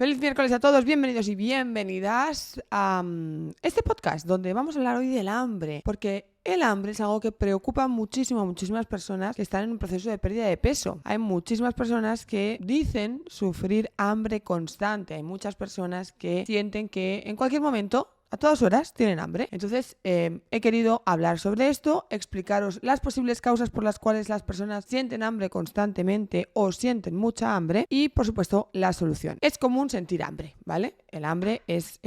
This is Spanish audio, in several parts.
Feliz miércoles a todos, bienvenidos y bienvenidas a este podcast donde vamos a hablar hoy del hambre, porque el hambre es algo que preocupa muchísimo a muchísimas personas que están en un proceso de pérdida de peso. Hay muchísimas personas que dicen sufrir hambre constante, hay muchas personas que sienten que en cualquier momento, a todas horas, tienen hambre. Entonces, he querido hablar sobre esto, explicaros las posibles causas por las cuales las personas sienten hambre constantemente o sienten mucha hambre y, por supuesto, la solución. Es común sentir hambre, ¿vale? El hambre es,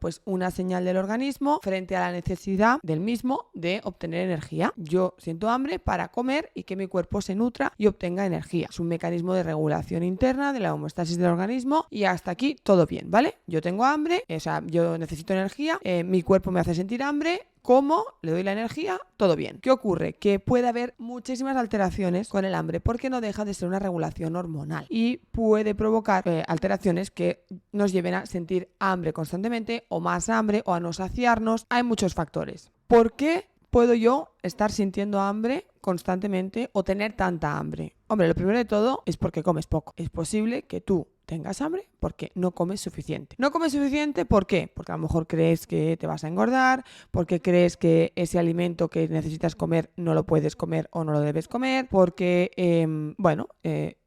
pues una señal del organismo frente a la necesidad del mismo de obtener energía. Yo siento hambre para comer y que mi cuerpo se nutra y obtenga energía. Es un mecanismo de regulación interna de la homeostasis del organismo y hasta aquí todo bien, ¿vale? Yo tengo hambre, yo necesito energía, mi cuerpo me hace sentir hambre, como le doy la energía, todo bien. ¿Qué ocurre? Que puede haber muchísimas alteraciones con el hambre porque no deja de ser una regulación hormonal y puede provocar alteraciones que nos lleven a sentir hambre constantemente o más hambre o a no saciarnos. Hay muchos factores. ¿Por qué puedo yo estar sintiendo hambre constantemente o tener tanta hambre? Hombre, lo primero de todo es porque comes poco. Es posible que tú tengas hambre porque no comes suficiente. ¿No comes suficiente? ¿Por qué? Porque a lo mejor crees que te vas a engordar, porque crees que ese alimento que necesitas comer no lo puedes comer o no lo debes comer, porque,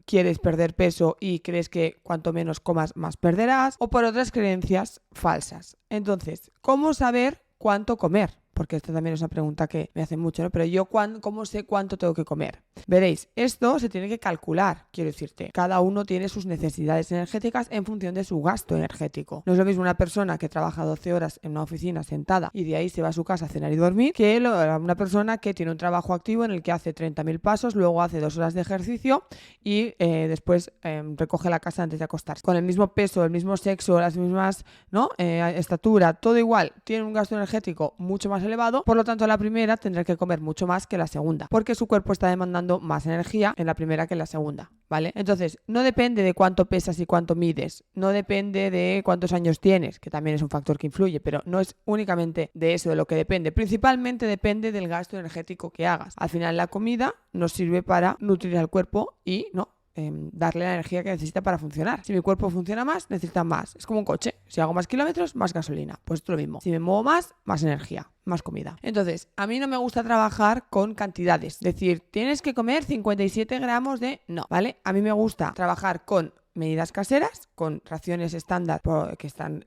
quieres perder peso y crees que cuanto menos comas más perderás, o por otras creencias falsas. Entonces, ¿cómo saber cuánto comer? Porque esta también es una pregunta que me hacen mucho, ¿no? Pero yo, ¿cómo sé cuánto tengo que comer? Veréis, esto se tiene que calcular, quiero decirte. Cada uno tiene sus necesidades energéticas en función de su gasto energético. No es lo mismo una persona que trabaja 12 horas en una oficina sentada y de ahí se va a su casa a cenar y dormir, que una persona que tiene un trabajo activo en el que hace 30.000 pasos, luego hace 2 horas de ejercicio y después recoge la casa antes de acostarse. Con el mismo peso, el mismo sexo, las mismas estatura, todo igual, tiene un gasto energético mucho más elevado, por lo tanto la primera tendrá que comer mucho más que la segunda, porque su cuerpo está demandando más energía en la primera que en la segunda, ¿vale? Entonces, no depende de cuánto pesas y cuánto mides, no depende de cuántos años tienes, que también es un factor que influye, pero no es únicamente de eso de lo que depende, principalmente depende del gasto energético que hagas. Al final la comida nos sirve para nutrir al cuerpo y darle la energía que necesita para funcionar. Si mi cuerpo funciona más, necesita más. Es como un coche. Si hago más kilómetros, más gasolina. Pues esto es lo mismo. Si me muevo más energía, más comida. Entonces, a mí no me gusta trabajar con cantidades. Es decir, tienes que comer 57 gramos de... No, ¿vale? A mí me gusta trabajar con medidas caseras, con raciones estándar que están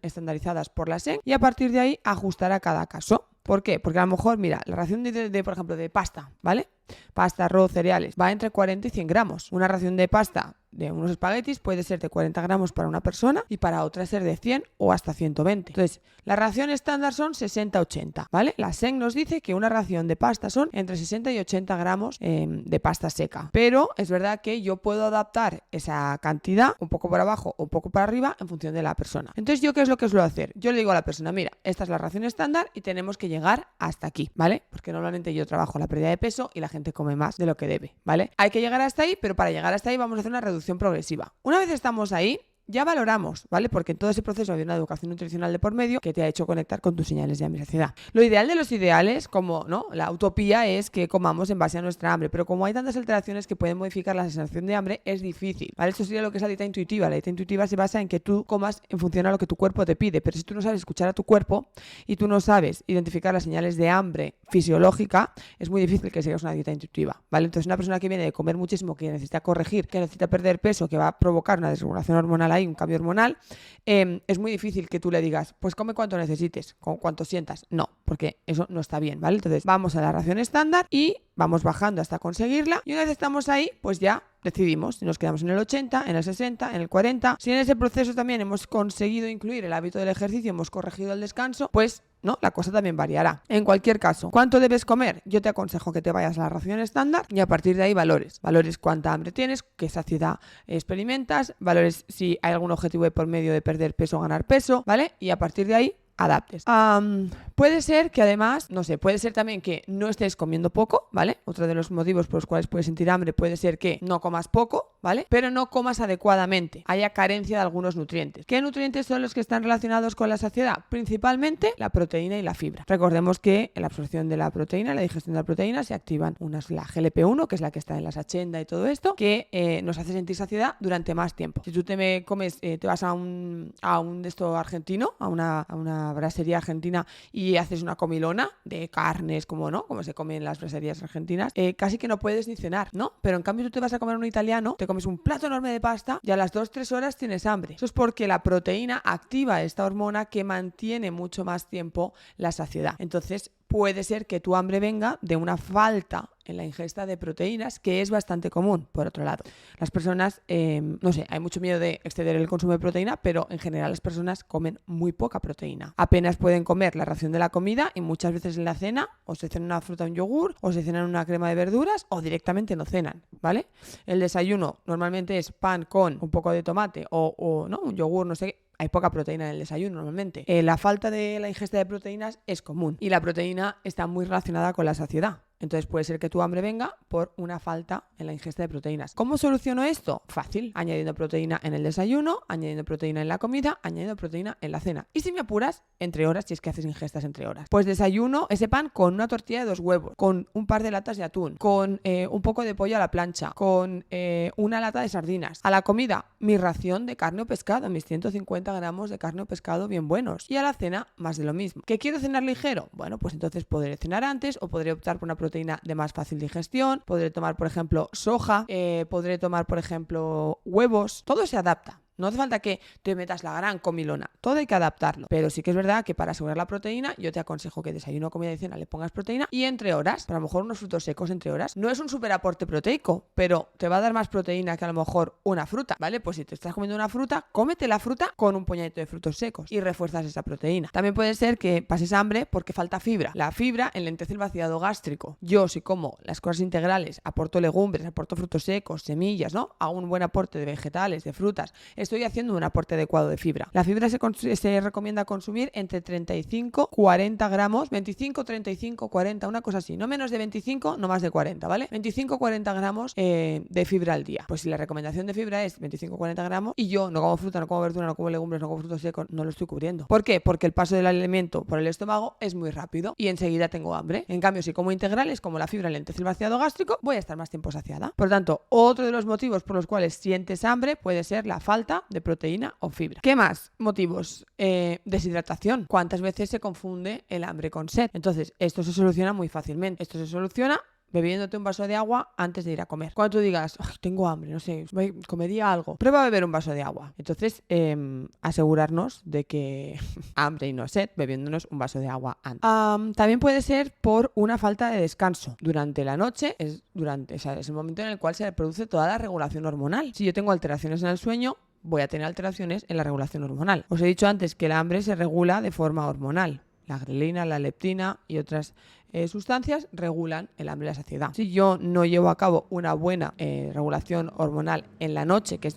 estandarizadas por la SEN y a partir de ahí ajustar a cada caso. ¿Por qué? Porque a lo mejor, mira, la ración por ejemplo, de pasta, ¿vale? Pasta, arroz, cereales, va entre 40 y 100 gramos. Una ración de pasta de unos espaguetis puede ser de 40 gramos para una persona y para otra ser de 100 o hasta 120. Entonces, la ración estándar son 60-80, ¿vale? La SEN nos dice que una ración de pasta son entre 60 y 80 gramos de pasta seca. Pero es verdad que yo puedo adaptar esa cantidad un poco para abajo o un poco para arriba en función de la persona. Entonces, ¿yo qué es lo que suelo hacer? Yo le digo a la persona, mira, esta es la ración estándar y tenemos que llegar hasta aquí, ¿vale? Porque normalmente yo trabajo la pérdida de peso y la gente come más de lo que debe, ¿vale? Hay que llegar hasta ahí, pero para llegar hasta ahí vamos a hacer una reducción progresiva. Una vez estamos ahí, ya valoramos, ¿vale? Porque en todo ese proceso hay una educación nutricional de por medio que te ha hecho conectar con tus señales de hambre y saciedad. Lo ideal de los ideales, como, ¿no? La utopía es que comamos en base a nuestra hambre, pero como hay tantas alteraciones que pueden modificar la sensación de hambre, es difícil, ¿vale? Esto sería lo que es la dieta intuitiva. La dieta intuitiva se basa en que tú comas en función a lo que tu cuerpo te pide, pero si tú no sabes escuchar a tu cuerpo y tú no sabes identificar las señales de hambre fisiológica, es muy difícil que sigas una dieta intuitiva, ¿vale? Entonces una persona que viene de comer muchísimo, que necesita corregir, que necesita perder peso, que va a provocar una desregulación hormonal ahí, un cambio hormonal, es muy difícil que tú le digas, pues come cuanto necesites, con cuanto sientas. No, porque eso no está bien, ¿vale? Entonces vamos a la ración estándar y vamos bajando hasta conseguirla y una vez estamos ahí, pues ya decidimos si nos quedamos en el 80, en el 60, en el 40. Si en ese proceso también hemos conseguido incluir el hábito del ejercicio, hemos corregido el descanso, pues no, la cosa también variará. En cualquier caso, ¿cuánto debes comer? Yo te aconsejo que te vayas a la ración estándar y a partir de ahí valores. Valores cuánta hambre tienes, qué saciedad experimentas, valores si hay algún objetivo de por medio de perder peso o ganar peso, ¿vale? Y a partir de ahí adaptes. Puede ser que además, no sé, puede ser también que no estés comiendo poco, ¿vale? Otro de los motivos por los cuales puedes sentir hambre puede ser que no comas poco, ¿vale? Pero no comas adecuadamente, haya carencia de algunos nutrientes. ¿Qué nutrientes son los que están relacionados con la saciedad? Principalmente la proteína y la fibra. Recordemos que en la absorción de la proteína, la digestión de la proteína, se activan la GLP-1, que es la que está en la sachenda y todo esto, que nos hace sentir saciedad durante más tiempo. Si tú te comes, te vas a un de esto argentino, a una brasería argentina y haces una comilona de carnes, como se come en las braserías argentinas, casi que no puedes ni cenar, ¿no? Pero en cambio tú te vas a comer un italiano, te comes un plato enorme de pasta y a las 2-3 horas tienes hambre. Eso es porque la proteína activa esta hormona que mantiene mucho más tiempo la saciedad. Entonces puede ser que tu hambre venga de una falta en la ingesta de proteínas, que es bastante común, por otro lado. Las personas, no sé, hay mucho miedo de exceder el consumo de proteína, pero en general las personas comen muy poca proteína. Apenas pueden comer la ración de la comida y muchas veces en la cena o se cenan una fruta o un yogur, o se cenan una crema de verduras, o directamente no cenan, ¿vale? El desayuno normalmente es pan con un poco de tomate o ¿no? Un yogur, no sé qué. Hay poca proteína en el desayuno normalmente. La falta de la ingesta de proteínas es común y la proteína está muy relacionada con la saciedad. Entonces puede ser que tu hambre venga por una falta en la ingesta de proteínas. ¿Cómo soluciono esto? Fácil. Añadiendo proteína en el desayuno, añadiendo proteína en la comida, añadiendo proteína en la cena. Y si me apuras, entre horas, si es que haces ingestas entre horas. Pues desayuno ese pan con una tortilla de 2 huevos, con un par de latas de atún, con un poco de pollo a la plancha, con una lata de sardinas. A la comida, mi ración de carne o pescado, mis 150 gramos de carne o pescado bien buenos. Y a la cena, más de lo mismo. ¿Qué quiero cenar ligero? Bueno, pues entonces podré cenar antes o podré optar por una proteína de más fácil digestión, podré tomar por ejemplo soja, podré tomar por ejemplo huevos, todo se adapta. No hace falta que te metas la gran comilona, todo hay que adaptarlo. Pero sí que es verdad que para asegurar la proteína, yo te aconsejo que desayuno, comida y cena le pongas proteína y entre horas, a lo mejor unos frutos secos entre horas. No es un super aporte proteico, pero te va a dar más proteína que a lo mejor una fruta, ¿vale? Pues si te estás comiendo una fruta, cómete la fruta con un puñadito de frutos secos y refuerzas esa proteína. También puede ser que pases hambre porque falta fibra. La fibra enlentece el vaciado gástrico. Yo, si como las cosas integrales, aporto legumbres, aporto frutos secos, semillas, ¿no? Hago un buen aporte de vegetales, de frutas. Estoy haciendo un aporte adecuado de fibra. La fibra se recomienda consumir entre 35-40 gramos, 25, 35, 40, una cosa así. No menos de 25, no más de 40, ¿vale? 25-40 gramos de fibra al día. Pues si la recomendación de fibra es 25-40 gramos y yo no como fruta, no como verdura, no como legumbres, no como frutos secos, no lo estoy cubriendo. ¿Por qué? Porque el paso del alimento por el estómago es muy rápido y enseguida tengo hambre. En cambio, si como integrales, como la fibra lentece el vaciado gástrico, voy a estar más tiempo saciada. Por lo tanto, otro de los motivos por los cuales sientes hambre puede ser la falta de proteína o fibra. ¿Qué más motivos? Deshidratación. ¿Cuántas veces se confunde el hambre con sed? Entonces, esto se soluciona muy fácilmente. Esto se soluciona bebiéndote un vaso de agua antes de ir a comer. Cuando tú digas, tengo hambre, no sé, comería algo, prueba a beber un vaso de agua. Entonces, asegurarnos de que hambre y no sed, bebiéndonos un vaso de agua antes. También puede ser por una falta de descanso. Durante la noche es el momento en el cual se produce toda la regulación hormonal. Si yo tengo alteraciones en el sueño, voy a tener alteraciones en la regulación hormonal. Os he dicho antes que el hambre se regula de forma hormonal. La grelina, la leptina y otras sustancias regulan el hambre y la saciedad. Si yo no llevo a cabo una buena regulación hormonal en la noche, que es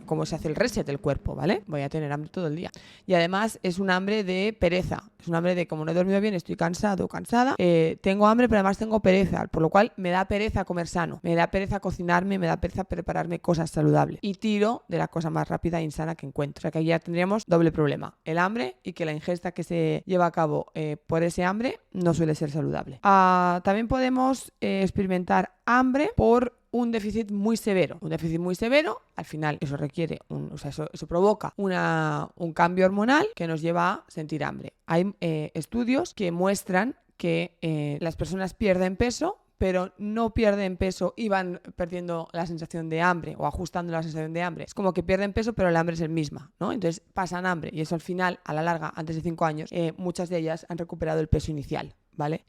como se hace el reset del cuerpo, ¿vale? Voy a tener hambre todo el día. Y además es un hambre de pereza. Es un hambre de como no he dormido bien, estoy cansado o cansada, tengo hambre, pero además tengo pereza, por lo cual me da pereza comer sano, me da pereza cocinarme, me da pereza prepararme cosas saludables y tiro de la cosa más rápida e insana que encuentro. O sea que ahí ya tendríamos doble problema, el hambre y que la ingesta que se lleva a cabo por ese hambre no suele ser saludable. También podemos experimentar hambre por un déficit muy severo. Un déficit muy severo, al final eso requiere, eso provoca un cambio hormonal que nos lleva a sentir hambre. Hay estudios que muestran que las personas pierden peso, pero no pierden peso y van perdiendo la sensación de hambre o ajustando la sensación de hambre. Es como que pierden peso, pero el hambre es el misma, ¿no? Entonces pasan hambre y eso al final, a la larga, antes de 5 años, muchas de ellas han recuperado el peso inicial. ¿Vale?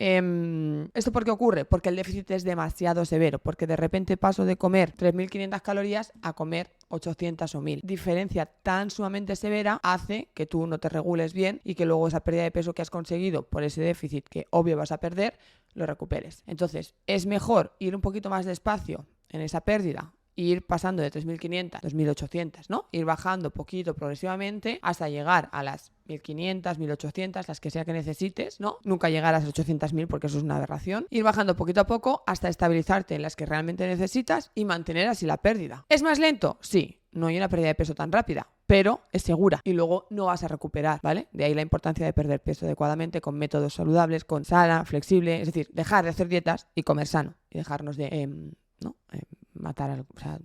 ¿Esto por qué ocurre? Porque el déficit es demasiado severo, porque de repente paso de comer 3.500 calorías a comer 800 o 1.000. Diferencia tan sumamente severa hace que tú no te regules bien y que luego esa pérdida de peso que has conseguido por ese déficit que obvio vas a perder, lo recuperes. Entonces, es mejor ir un poquito más despacio en esa pérdida ir pasando de 3.500, 2.800, ¿no? Ir bajando poquito progresivamente hasta llegar a las 1.500, 1.800, las que sea que necesites, ¿no? Nunca llegar a las 800.000 porque eso es una aberración. Ir bajando poquito a poco hasta estabilizarte en las que realmente necesitas y mantener así la pérdida. ¿Es más lento? Sí. No hay una pérdida de peso tan rápida, pero es segura y luego no vas a recuperar, ¿vale? De ahí la importancia de perder peso adecuadamente con métodos saludables, con sana, flexible, es decir, dejar de hacer dietas y comer sano y dejarnos de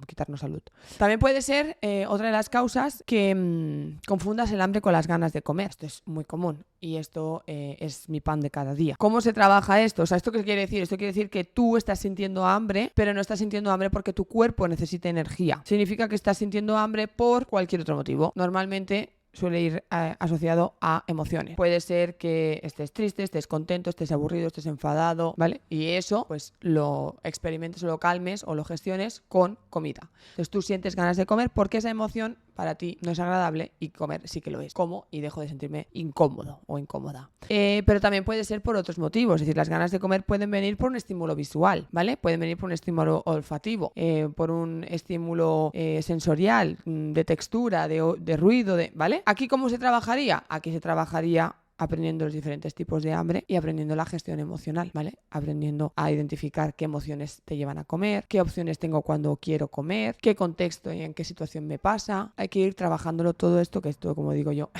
quitarnos salud. También puede ser otra de las causas que confundas el hambre con las ganas de comer. Esto es muy común y esto es mi pan de cada día. ¿Cómo se trabaja esto? O sea, ¿esto qué quiere decir? Esto quiere decir que tú estás sintiendo hambre, pero no estás sintiendo hambre porque tu cuerpo necesita energía. Significa que estás sintiendo hambre por cualquier otro motivo. Normalmente suele ir asociado a emociones. Puede ser que estés triste, estés contento, estés aburrido, estés enfadado, ¿vale? Y eso, pues lo experimentes o lo calmes o lo gestiones con comida. Entonces tú sientes ganas de comer porque esa emoción para ti no es agradable y comer sí que lo es. Como y dejo de sentirme incómodo o incómoda. Pero también puede ser por otros motivos. Es decir, las ganas de comer pueden venir por un estímulo visual, ¿vale? Pueden venir por un estímulo olfativo, por un estímulo sensorial, de textura, de ruido, ¿vale? ¿Aquí cómo se trabajaría? Aquí se trabajaría aprendiendo los diferentes tipos de hambre y aprendiendo la gestión emocional, ¿vale? Aprendiendo a identificar qué emociones te llevan a comer, qué opciones tengo cuando quiero comer, qué contexto y en qué situación me pasa. Hay que ir trabajándolo todo esto, que esto, como digo yo,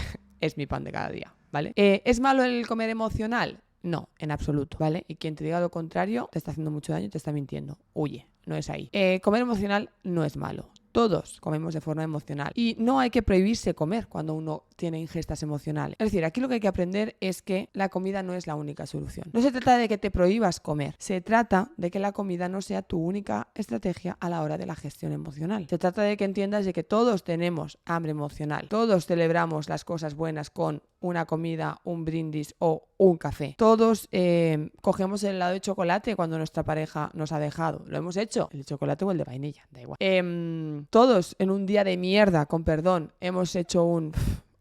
es mi pan de cada día, ¿vale? ¿Es malo el comer emocional? No, en absoluto, ¿vale? Y quien te diga lo contrario te está haciendo mucho daño y te está mintiendo. Huye, no es ahí. Comer emocional no es malo. Todos comemos de forma emocional y no hay que prohibirse comer cuando uno tiene ingestas emocionales. Es decir, aquí lo que hay que aprender es que la comida no es la única solución. No se trata de que te prohíbas comer, se trata de que la comida no sea tu única estrategia a la hora de la gestión emocional. Se trata de que entiendas de que todos tenemos hambre emocional, todos celebramos las cosas buenas con una comida, un brindis o un café. Todos cogemos el helado de chocolate cuando nuestra pareja nos ha dejado. Lo hemos hecho, el de chocolate o el de vainilla, da igual. Todos en un día de mierda, con perdón, hemos hecho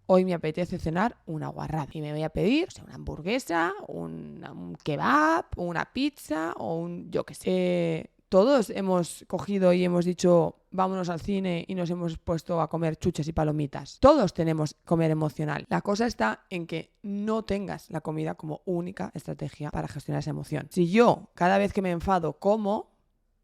hoy me apetece cenar una guarrada y me voy a pedir, o sea, una hamburguesa, un kebab, una pizza o yo qué sé. Todos hemos cogido y hemos dicho vámonos al cine y nos hemos puesto a comer chuches y palomitas. Todos tenemos comer emocional. La cosa está en que no tengas la comida como única estrategia para gestionar esa emoción. Si yo cada vez que me enfado como,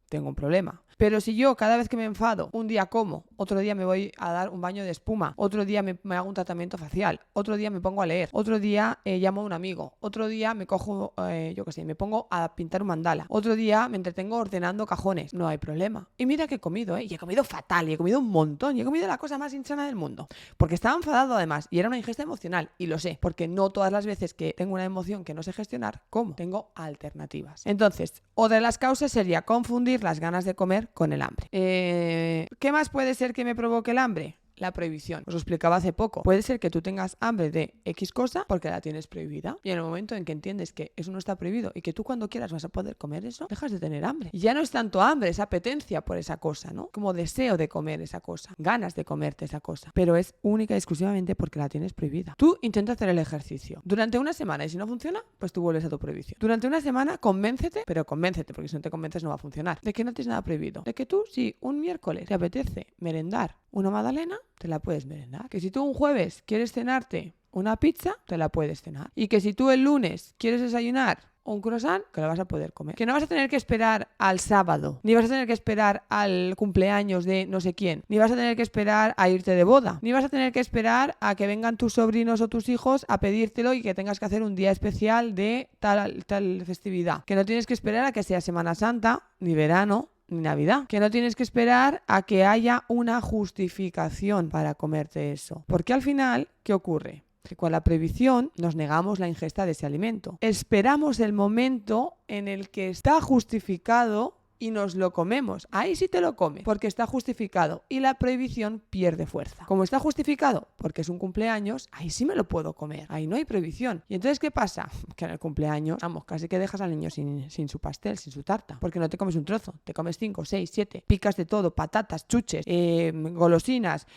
tengo un problema. Pero si yo cada vez que me enfado, un día como, otro día me voy a dar un baño de espuma, otro día me hago un tratamiento facial, otro día me pongo a leer, otro día llamo a un amigo, otro día me cojo, me pongo a pintar un mandala, otro día me entretengo ordenando cajones, no hay problema. Y mira que he comido, y he comido fatal, y he comido un montón, y he comido la cosa más insana del mundo, porque estaba enfadado además, y era una ingesta emocional, y lo sé, porque no todas las veces que tengo una emoción que no sé gestionar, como tengo alternativas. Entonces, otra de las causas sería confundir las ganas de comer con el hambre. ¿Qué más puede ser que me provoque el hambre? La prohibición. Os lo explicaba hace poco. Puede ser que tú tengas hambre de X cosa porque la tienes prohibida. Y en el momento en que entiendes que eso no está prohibido y que tú cuando quieras vas a poder comer eso, dejas de tener hambre. Y ya no es tanto hambre, es apetencia por esa cosa, ¿no? Como deseo de comer esa cosa, ganas de comerte esa cosa. Pero es única y exclusivamente porque la tienes prohibida. Tú intenta hacer el ejercicio durante una semana y si no funciona, pues tú vuelves a tu prohibición. Durante una semana convéncete, pero convéncete porque si no te convences no va a funcionar. De que no tienes nada prohibido. De que tú, si un miércoles te apetece merendar una magdalena, te la puedes merendar. Que si tú un jueves quieres cenarte una pizza, te la puedes cenar. Y que si tú el lunes quieres desayunar un croissant, que lo vas a poder comer. Que no vas a tener que esperar al sábado, ni vas a tener que esperar al cumpleaños de no sé quién, ni vas a tener que esperar a irte de boda, ni vas a tener que esperar a que vengan tus sobrinos o tus hijos a pedírtelo y que tengas que hacer un día especial de tal festividad. Que no tienes que esperar a que sea Semana Santa, ni verano, ni Navidad. Que no tienes que esperar a que haya una justificación para comerte eso. Porque al final, ¿qué ocurre? Que con la prohibición nos negamos la ingesta de ese alimento. Esperamos el momento en el que está justificado y nos lo comemos. Ahí sí te lo comes, porque está justificado y la prohibición pierde fuerza. Como está justificado, porque es un cumpleaños, ahí sí me lo puedo comer. Ahí no hay prohibición. ¿Y entonces qué pasa? Que en el cumpleaños, vamos, casi que dejas al niño sin su pastel, sin su tarta, porque no te comes un trozo, te comes 5, 6, 7, picas de todo, patatas, chuches, golosinas,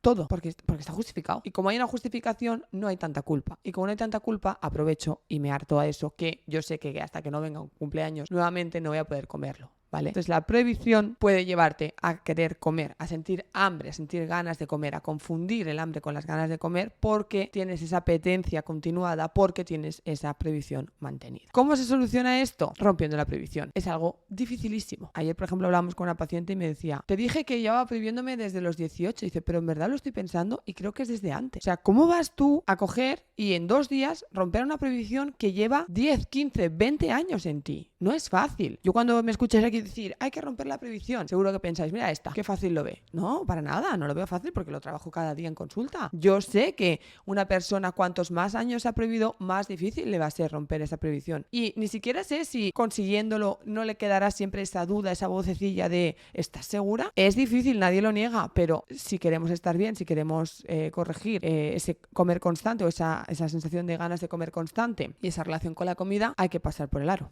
todo, porque está justificado. Y como hay una justificación, no hay tanta culpa. Y como no hay tanta culpa, aprovecho y me harto a eso, que yo sé que hasta que no venga un cumpleaños, nuevamente no voy a poder comerlo, ¿vale? Entonces la prohibición puede llevarte a querer comer, a sentir hambre, a sentir ganas de comer, a confundir el hambre con las ganas de comer porque tienes esa apetencia continuada, porque tienes esa prohibición mantenida. ¿Cómo se soluciona esto? Rompiendo la prohibición. Es algo dificilísimo. Ayer, por ejemplo, hablábamos con una paciente y me decía, te dije que llevaba prohibiéndome desde los 18. Dice, pero en verdad lo estoy pensando y creo que es desde antes. O sea, ¿cómo vas tú a coger y en 2 días romper una prohibición que lleva 10, 15, 20 años en ti? No es fácil. Yo cuando me escucháis aquí decir, hay que romper la prohibición, seguro que pensáis, mira esta, qué fácil lo ve. No, para nada, no lo veo fácil porque lo trabajo cada día en consulta. Yo sé que una persona, cuantos más años ha prohibido, más difícil le va a ser romper esa prohibición. Y ni siquiera sé si consiguiéndolo no le quedará siempre esa duda, esa vocecilla de, ¿estás segura? Es difícil, nadie lo niega, pero si queremos estar bien, si queremos corregir ese comer constante o esa sensación de ganas de comer constante y esa relación con la comida, hay que pasar por el aro.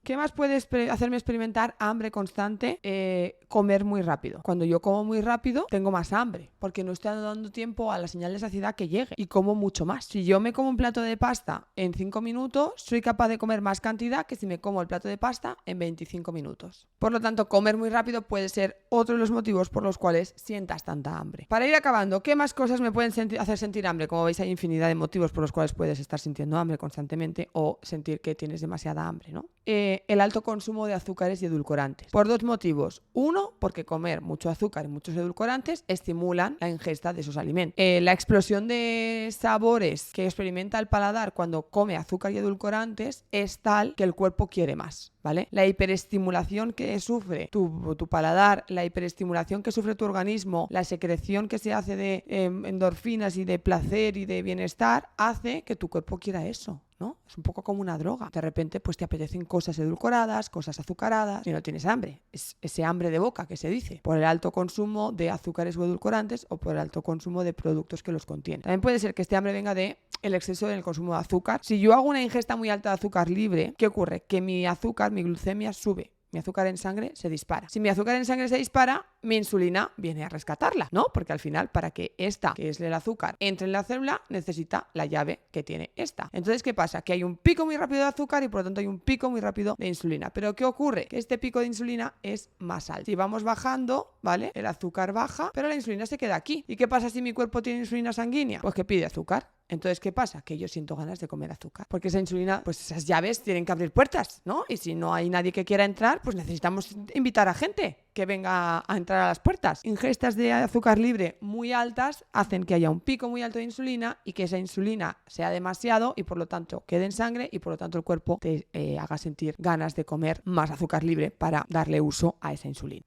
¿Qué más puede hacerme experimentar hambre constante? Comer muy rápido. Cuando yo como muy rápido, tengo más hambre, porque no estoy dando tiempo a la señal de saciedad que llegue y como mucho más. Si yo me como un plato de pasta en 5 minutos, soy capaz de comer más cantidad que si me como el plato de pasta en 25 minutos. Por lo tanto, comer muy rápido puede ser otro de los motivos por los cuales sientas tanta hambre. Para ir acabando, ¿qué más cosas me pueden hacer sentir hambre? Como veis, hay infinidad de motivos por los cuales puedes estar sintiendo hambre constantemente o sentir que tienes demasiada hambre, ¿no? El alto consumo de azúcares y edulcorantes. Por 2 motivos. Uno, porque comer mucho azúcar y muchos edulcorantes estimulan la ingesta de esos alimentos. La explosión de sabores que experimenta el paladar cuando come azúcar y edulcorantes es tal que el cuerpo quiere más, ¿vale? La hiperestimulación que sufre tu paladar, la hiperestimulación que sufre tu organismo, la secreción que se hace de endorfinas y de placer y de bienestar, hace que tu cuerpo quiera eso, ¿no? Es un poco como una droga. De repente pues te apetecen cosas edulcoradas, cosas azucaradas y no tienes hambre. Es ese hambre de boca que se dice por el alto consumo de azúcares o edulcorantes o por el alto consumo de productos que los contienen. También puede ser que este hambre venga de el exceso en el consumo de azúcar. Si yo hago una ingesta muy alta de azúcar libre, ¿qué ocurre? Que mi azúcar, mi glucemia sube. Mi azúcar en sangre se dispara. Si mi azúcar en sangre se dispara, mi insulina viene a rescatarla, ¿no? Porque al final, para que esta, que es el azúcar, entre en la célula, necesita la llave que tiene esta. Entonces, ¿qué pasa? Que hay un pico muy rápido de azúcar y por lo tanto hay un pico muy rápido de insulina. Pero ¿qué ocurre? Que este pico de insulina es más alto. Si vamos bajando, ¿vale? El azúcar baja, pero la insulina se queda aquí. ¿Y qué pasa si mi cuerpo tiene insulina sanguínea? Pues que pide azúcar. Entonces, ¿qué pasa? Que yo siento ganas de comer azúcar. Porque esa insulina, pues esas llaves tienen que abrir puertas, ¿no? Y si no hay nadie que quiera entrar, pues necesitamos invitar a gente que venga a entrar a las puertas. Ingestas de azúcar libre muy altas hacen que haya un pico muy alto de insulina y que esa insulina sea demasiado y por lo tanto quede en sangre y por lo tanto el cuerpo te haga sentir ganas de comer más azúcar libre para darle uso a esa insulina.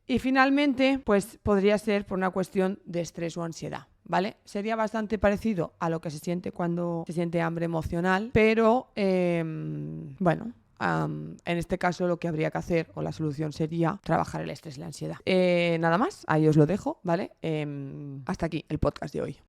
Y finalmente, pues podría ser por una cuestión de estrés o ansiedad, ¿vale? Sería bastante parecido a lo que se siente cuando se siente hambre emocional, pero bueno, en este caso lo que habría que hacer o la solución sería trabajar el estrés y la ansiedad. Nada más, ahí os lo dejo, ¿vale? Hasta aquí el podcast de hoy.